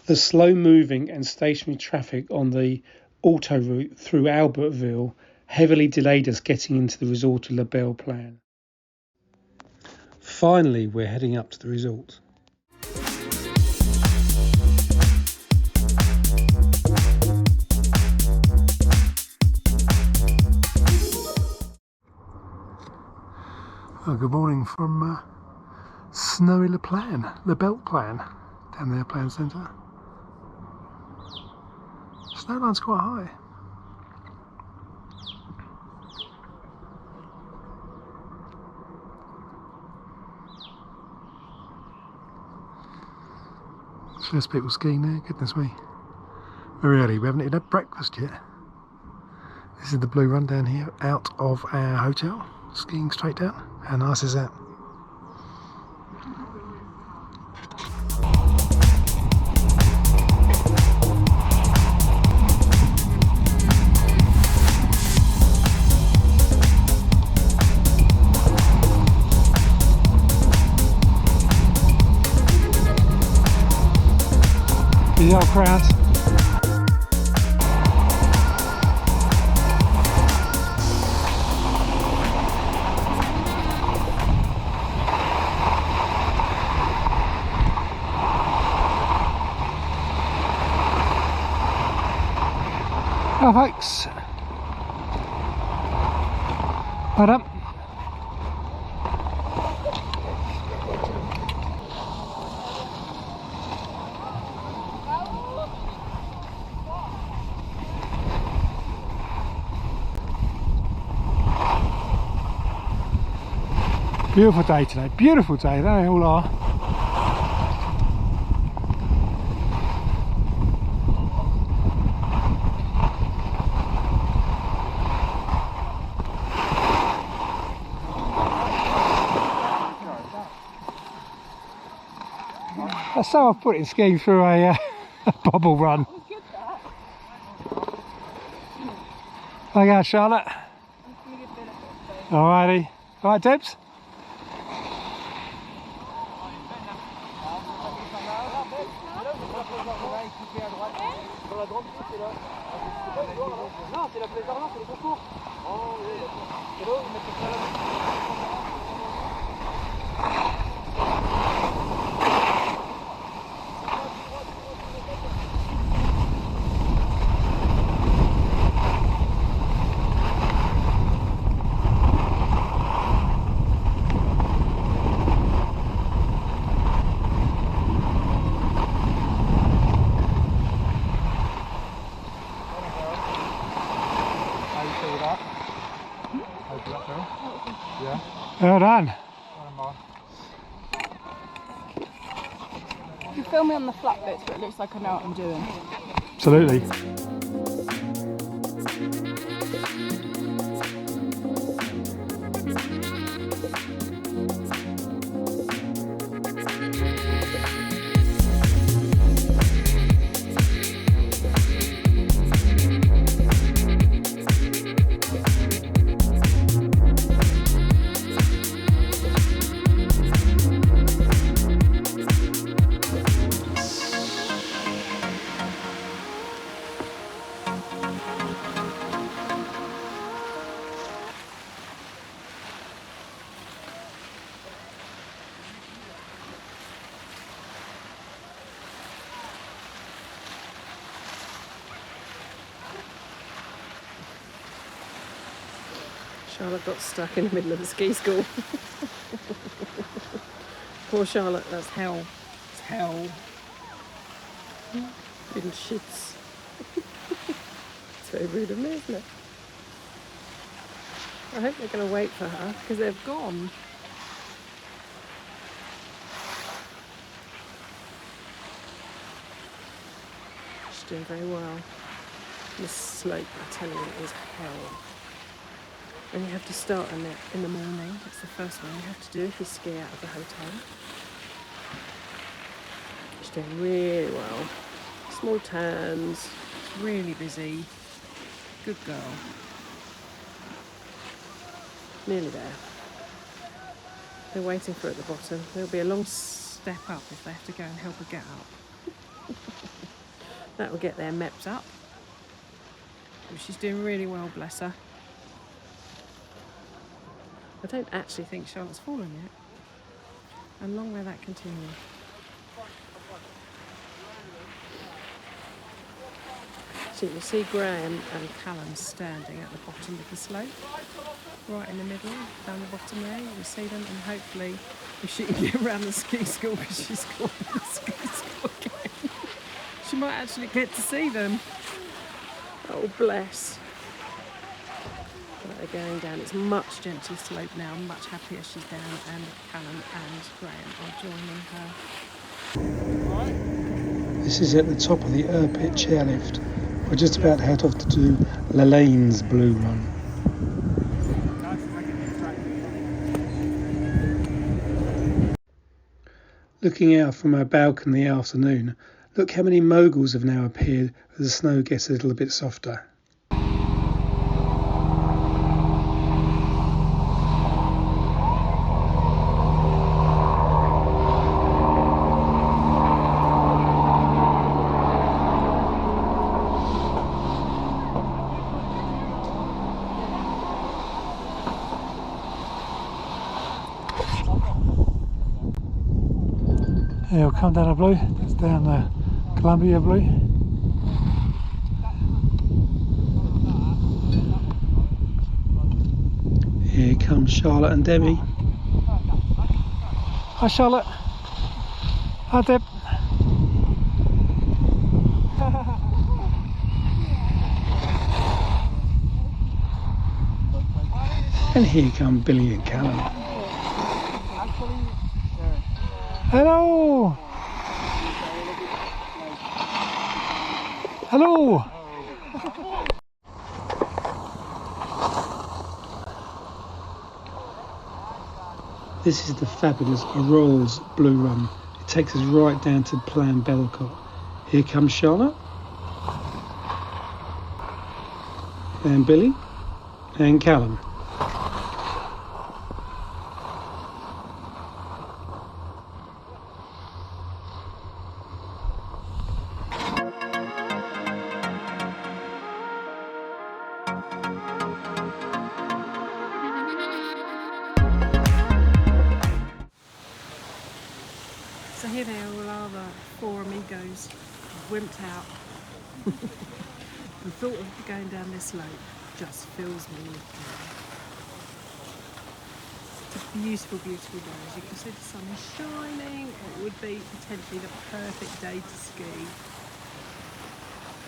The slow-moving and stationary traffic on the auto route through Albertville heavily delayed us getting into the resort of Belle Plagne. Finally, we're heading up to the resort. Well, good morning from snowy Belle Plagne, down there, Plagne Centre. Snow line's quite high. First people skiing there, goodness me. Very early, we haven't even had breakfast yet. This is the blue run down here out of our hotel, skiing straight down. How nice is that? The old crowds. Oh, folks. Hold up. Beautiful day today, beautiful day, they all are. That's how I've put it, skiing through a bobble run. Hang on, Charlotte. Alrighty. Alright, Debs? Non, c'est la plaie d'Arlon, c'est le concours. Oh oui, c'est là où ils mettent ça Well done. You film me on the flat bits, but it looks like I know what I'm doing. Absolutely. Charlotte got stuck in the middle of the ski school. Poor Charlotte, that's hell. It's hell. In shits. It's very rude of me, isn't it? I hope they're going to wait for her because they've gone. She's doing very well. This slope, I tell you, is hell. And you have to start on it in the morning. That's the first one you have to do if you ski out of the hotel. She's doing really well. Small turns, really busy. Good girl. Nearly there. They're waiting for her at the bottom. There'll be a long step up if they have to go and help her get up. That will get their MEPs up. But she's doing really well, bless her. I don't actually think Charlotte's fallen yet. And long may that continue. So you see Graham and Callum standing at the bottom of the slope, right in the middle, down the bottom there. You see them, and hopefully, if she can get around the ski school, because she's gone to the ski school again, she might actually get to see them. Oh, bless. But they're going down. It's much gentler slope now, much happier she's down, and Callum and Graham are joining her. This is at the top of the Pit chairlift. We're just about to head off to do Lalane's Blue Run. Looking out from our balcony in the afternoon, look how many moguls have now appeared as the snow gets a little bit softer. Yeah, we'll come down a blue. It's down the Columbia blue. Here comes Charlotte and Debbie. Hi Charlotte. Hi Deb. And here come Billy and Callum. Hello. Hello. This is the fabulous Aurora's Blue Run. It takes us right down to Plagne Bellecourt. Here comes Charlotte. And Billy. And Callum. So here they all are, the four amigos, wimped out. The thought of going down this slope just fills me with joy. It's a beautiful, beautiful day. As you can see, the sun is shining. It would be potentially the perfect day to ski.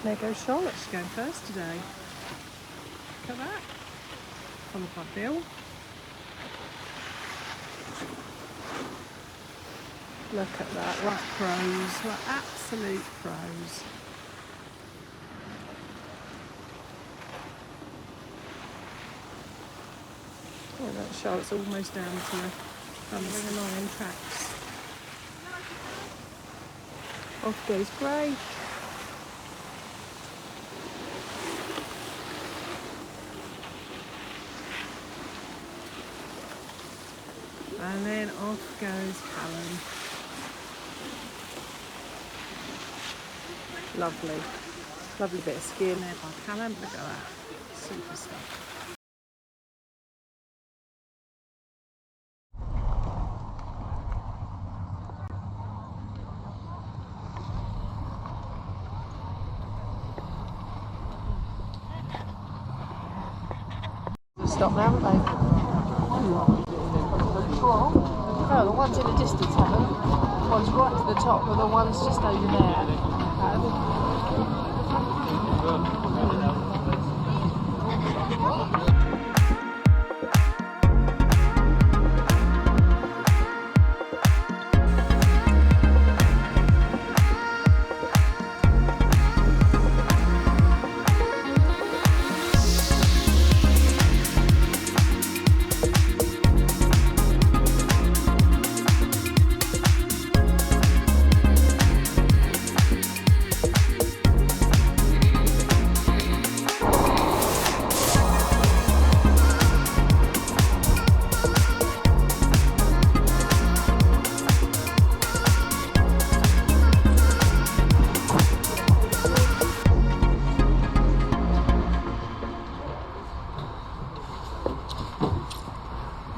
There goes Charlotte. She's going first today. Look at that. Followed by Bill. Look at that, we're pros, we're absolute pros. Oh, that Charlotte's almost down to the line tracks. Off goes Gray. And then off goes Callum. Lovely. Lovely bit of skiing there by Callum. Look at that. Super stuff. stop now, haven't they? No, the ones in the distance haven't. One's right to the top, and the one's just over there.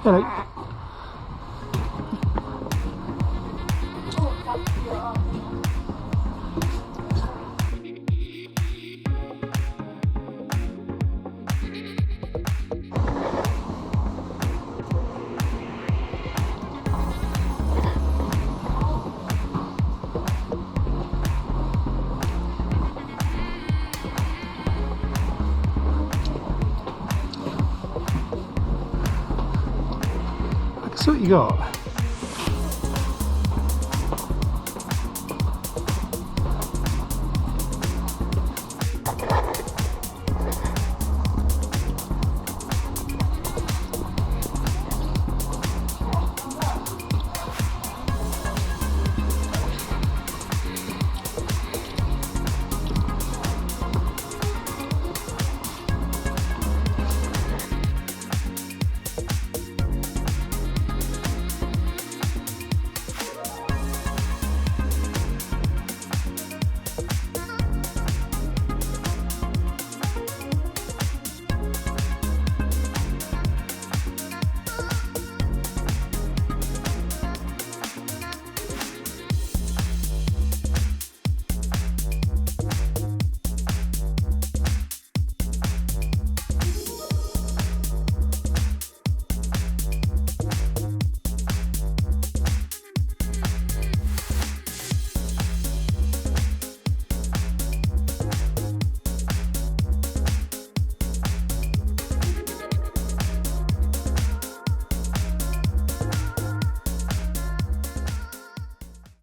Hello. So what you got?